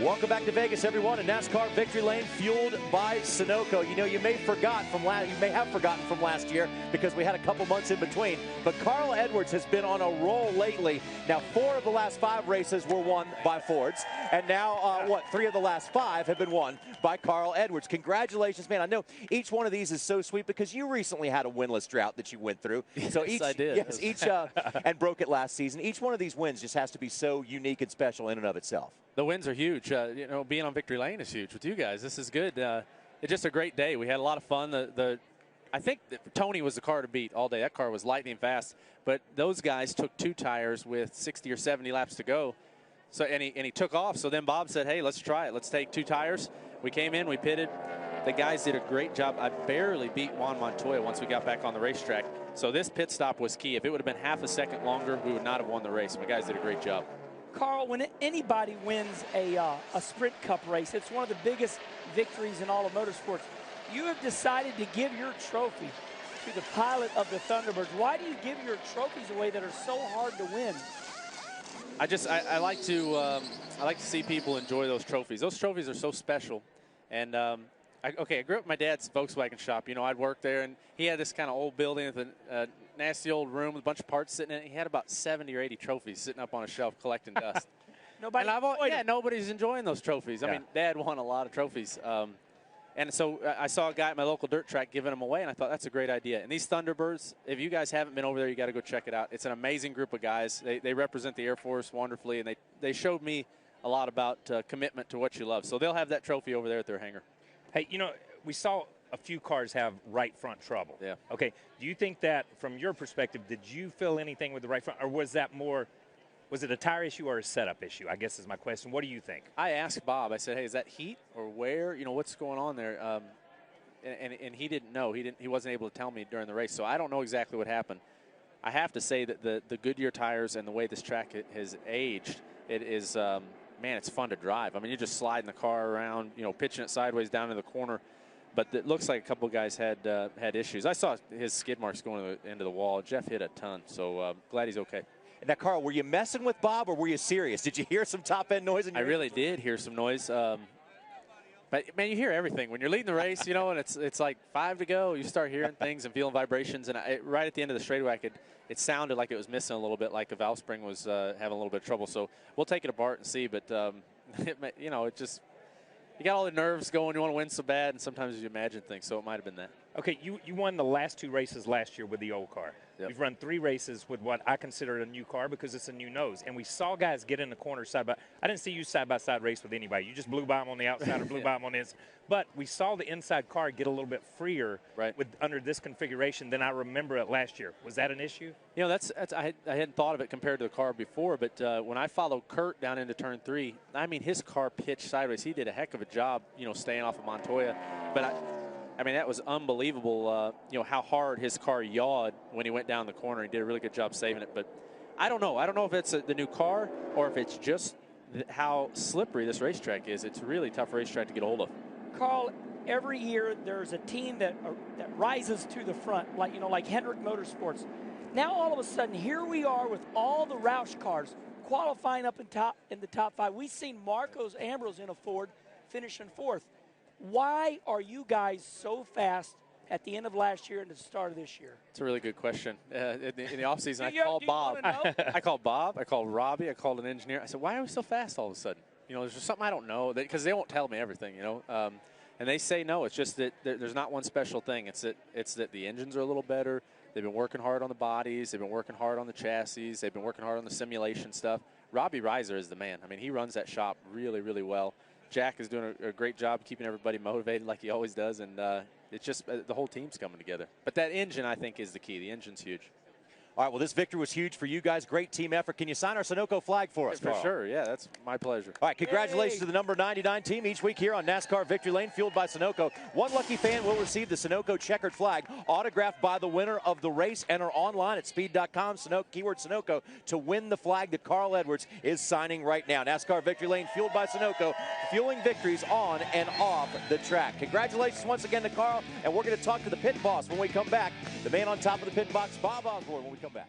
Welcome back to Vegas, everyone, in NASCAR Victory Lane, fueled by Sunoco. You know, you may have forgotten from last year because we had a couple months in between. But Carl Edwards has been on a roll lately. Now, 4 of the last 5 races were won by Fords, and now 3 of the last 5 have been won by Carl Edwards. Congratulations, man! I know each one of these is so sweet because you recently had a winless drought that you went through. So Yes, I did. And broke it last season. Each one of these wins just has to be so unique and special in and of itself. The wins are huge. You know, being on Victory Lane is huge with you guys. This is good. It's just a great day. We had a lot of fun. I think that Tony was the car to beat all day. That car was lightning fast. But those guys took 2 tires with 60 or 70 laps to go. So and he took off. So then Bob said, "Hey, let's try it. Let's take 2 tires." We came in, we pitted. The guys did a great job. I barely beat Juan Montoya once we got back on the racetrack. So this pit stop was key. If it would have been half a second longer, we would not have won the race. My guys did a great job. Carl, when anybody wins a Sprint Cup race, it's one of the biggest victories in all of motorsports. You have decided to give your trophy to the pilot of the Thunderbirds. Why do you give your trophies away that are so hard to win? I like to see people enjoy those trophies. Those trophies are so special. And I grew up in my dad's Volkswagen shop. You know, I'd work there, and he had this kind of old building with a nasty old room with a bunch of parts sitting in it. He had about 70 or 80 trophies sitting up on a shelf collecting dust. Nobody's enjoying those trophies. I mean, Dad won a lot of trophies. And so I saw a guy at my local dirt track giving them away, and I thought that's a great idea. And these Thunderbirds, if you guys haven't been over there, you got to go check it out. It's an amazing group of guys. They represent the Air Force wonderfully, and they showed me a lot about commitment to what you love. So they'll have that trophy over there at their hangar. Hey, you know, we saw a few cars have right front trouble. Yeah. Okay. Do you think that, from your perspective, did you feel anything with the right front, or was that more, was it a tire issue or a setup issue? I guess is my question. What do you think? I asked Bob. I said, "Hey, is that heat or wear? You know, what's going on there?" And he didn't know. He wasn't able to tell me during the race. So I don't know exactly what happened. I have to say that the Goodyear tires and the way this track has aged, it is. Man, it's fun to drive. I mean, you're just sliding the car around, you know, pitching it sideways down to the corner. But it looks like a couple of guys had issues. I saw his skid marks going into the wall. Jeff hit a ton, so glad he's okay. Now, Carl, were you messing with Bob or were you serious? Did you hear some top-end noise? I really did hear some noise. But, man, you hear everything. When you're leading the race, you know, and it's like 5 to go, you start hearing things and feeling vibrations. And right at the end of the straightaway, it sounded like it was missing a little bit, like a valve spring was having a little bit of trouble. So we'll take it apart and see. But, you know, it just – you got all the nerves going. You want to win so bad, and sometimes you imagine things. So it might have been that. Okay, you won the last 2 races last year with the old car. Yep. We've run 3 races with what I consider a new car because it's a new nose. And we saw guys get in the corner side by – I didn't see you side-by-side race with anybody. You just blew by them on the outside or blew by them on the inside. But we saw the inside car get a little bit freer under this configuration than I remember it last year. Was that an issue? You know, I hadn't thought of it compared to the car before, but when I followed Kurt down into turn 3, I mean, his car pitched sideways. He did a heck of a job, you know, staying off of Montoya. But I mean, that was unbelievable, you know, how hard his car yawed when he went down the corner. He did a really good job saving it. But I don't know. I don't know if it's the new car or if it's just how slippery this racetrack is. It's a really tough racetrack to get a hold of. Carl, every year there's a team that rises to the front, like Hendrick Motorsports. Now all of a sudden, here we are with all the Roush cars qualifying up in the top 5. We've seen Marcos Ambrose in a Ford finishing 4th. Why are you guys so fast at the end of last year and the start of this year? It's a really good question. In the offseason, I called Bob. I called Bob. I called Robbie. I called an engineer. I said, "Why are we so fast all of a sudden? You know, there's just something I don't know." Because they won't tell me everything, you know. And they say, no, it's just that there's not one special thing. It's that the engines are a little better. They've been working hard on the bodies. They've been working hard on the chassis. They've been working hard on the simulation stuff. Robbie Reiser is the man. I mean, he runs that shop really, really well. Jack is doing a great job keeping everybody motivated like he always does, and it's just the whole team's coming together. But that engine, I think, is the key. The engine's huge. All right, well, this victory was huge for you guys. Great team effort. Can you sign our Sunoco flag for us, For Carl? sure, yeah, that's my pleasure. All right, congratulations to the number 99 team each week here on NASCAR Victory Lane, fueled by Sunoco. One lucky fan will receive the Sunoco checkered flag, autographed by the winner of the race. Enter online at speed.com, keyword Sunoco, to win the flag that Carl Edwards is signing right now. NASCAR Victory Lane, fueled by Sunoco, fueling victories on and off the track. Congratulations once again to Carl, and we're going to talk to the pit boss when we come back. The man on top of the pit box, Bob Osborne, when we come back.